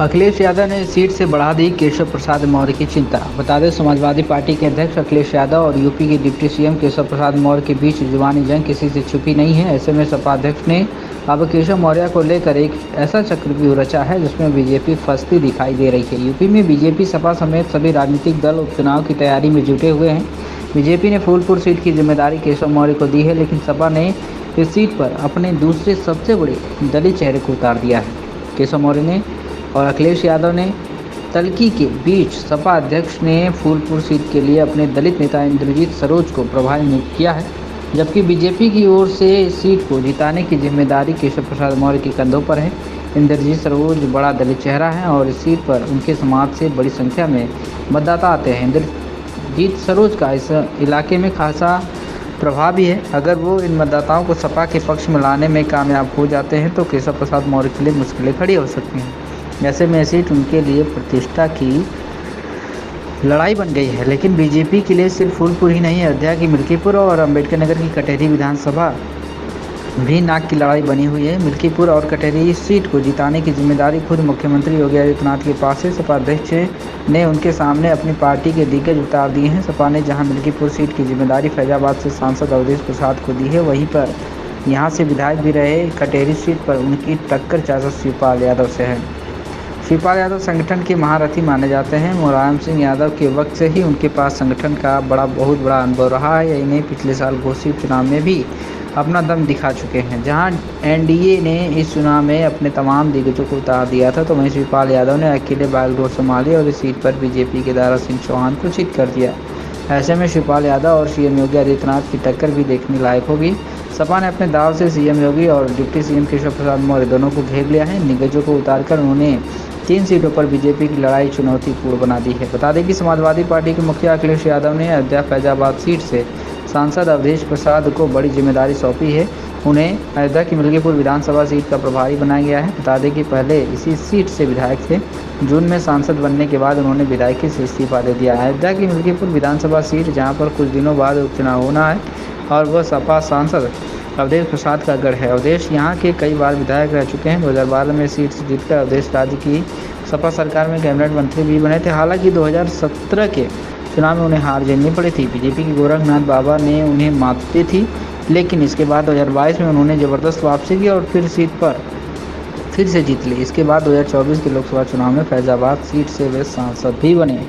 अखिलेश यादव ने सीट से बढ़ा दी केशव प्रसाद मौर्य की चिंता। बता दें, समाजवादी पार्टी के अध्यक्ष अखिलेश यादव और यूपी के डिप्टी सीएम केशव प्रसाद मौर्य के बीच जुबानी जंग किसी से छुपी नहीं है। ऐसे में सपा अध्यक्ष ने अब केशव मौर्य को लेकर एक ऐसा चक्रव्यूह रचा है जिसमें बीजेपी फंसती दिखाई दे रही है। यूपी में बीजेपी सपा समेत सभी राजनीतिक दल उपचुनाव की तैयारी में जुटे हुए हैं। बीजेपी ने फूलपुर सीट की जिम्मेदारी केशव मौर्य को दी है, लेकिन सपा ने इस सीट पर अपने दूसरे सबसे बड़े दलित चेहरे को उतार दिया है। केशव मौर्य ने और अखिलेश यादव ने तल्खी के बीच सपा अध्यक्ष ने फूलपुर सीट के लिए अपने दलित नेता इंद्रजीत सरोज को प्रभारी नियुक्त किया है, जबकि बीजेपी की ओर से इस सीट को जिताने की जिम्मेदारी केशव प्रसाद मौर्य के कंधों पर है। इंद्रजीत सरोज बड़ा दलित चेहरा है और इस सीट पर उनके समाज से बड़ी संख्या में मतदाता आते हैं। इंद्रजीत सरोज का इस इलाके में खासा प्रभाव भी है। अगर वो इन मतदाताओं को सपा के पक्ष में लाने में कामयाब हो जाते हैं तो केशव प्रसाद मौर्य के लिए मुश्किलें खड़ी हो सकती हैं। ऐसे में सीट उनके लिए प्रतिष्ठा की लड़ाई बन गई है। लेकिन बीजेपी के लिए सिर्फ फूलपुर ही नहीं, अयोध्या की मिल्कीपुर और अंबेडकर नगर की कटेरी विधानसभा भी नाक की लड़ाई बनी हुई है। मिल्कीपुर और कटेरी सीट को जिताने की जिम्मेदारी खुद मुख्यमंत्री योगी आदित्यनाथ के पास है। सपा अध्यक्ष ने उनके सामने अपनी पार्टी के दिग्गज उतार दिए हैं। सपा ने जहां मिल्कीपुर सीट की जिम्मेदारी फैजाबाद से सांसद अवधेश प्रसाद को दी है, वहीं पर यहां से विधायक भी रहे कटेरी सीट पर उनकी टक्कर चाचा शिवपाल यादव से है। शिवपाल यादव संगठन के महारथी माने जाते हैं। मुलायम सिंह यादव के वक्त से ही उनके पास संगठन का बहुत बड़ा अनुभव रहा है। इन्हें पिछले साल घोषित चुनाव में भी अपना दम दिखा चुके हैं। जहां एनडीए ने इस चुनाव में अपने तमाम दिग्गजों को उतार दिया था, तो वहीं शिवपाल यादव ने अकेले बागडोर संभाली और इस सीट पर बीजेपी के दारा सिंह चौहान को चित कर दिया। ऐसे में शिवपाल यादव और सीएम योगी आदित्यनाथ की टक्कर भी देखने लायक होगी। सपा ने अपने दाव से सीएम योगी और डिप्टी सीएम केशव प्रसाद मौर्य दोनों को घेर लिया है। दिग्गजों को उतारकर उन्होंने 3 सीटों पर बीजेपी की लड़ाई चुनौतीपूर्ण बना दी है। बता दें कि समाजवादी पार्टी के मुखिया अखिलेश यादव ने अयोध्या फैजाबाद सीट से सांसद अवधेश प्रसाद को बड़ी जिम्मेदारी सौंपी है। उन्हें अयोध्या की मिल्कीपुर विधानसभा सीट का प्रभारी बनाया गया है। बता दें कि पहले इसी सीट से विधायक थे। जून में सांसद बनने के बाद उन्होंने विधायकी से इस्तीफा दे दिया। अयोध्या की मिल्कीपुर विधानसभा सीट, जहाँ पर कुछ दिनों बाद उपचुनाव होना है और वह सपा सांसद अवधेश प्रसाद का गढ़ है। अवधेश यहाँ के कई बार विधायक रह चुके हैं। 2012 में सीट से जीतकर अवधेश राज्य की सपा सरकार में कैबिनेट मंत्री भी बने थे। हालांकि 2017 के चुनाव में उन्हें हार झेलनी पड़ी थी। बीजेपी के गोरखनाथ बाबा ने उन्हें मात दी थी, लेकिन इसके बाद 2022 में उन्होंने ज़बरदस्त वापसी की और फिर सीट पर फिर से जीत ली। इसके बाद 2024 के लोकसभा चुनाव में फैजाबाद सीट से वे सांसद भी बने।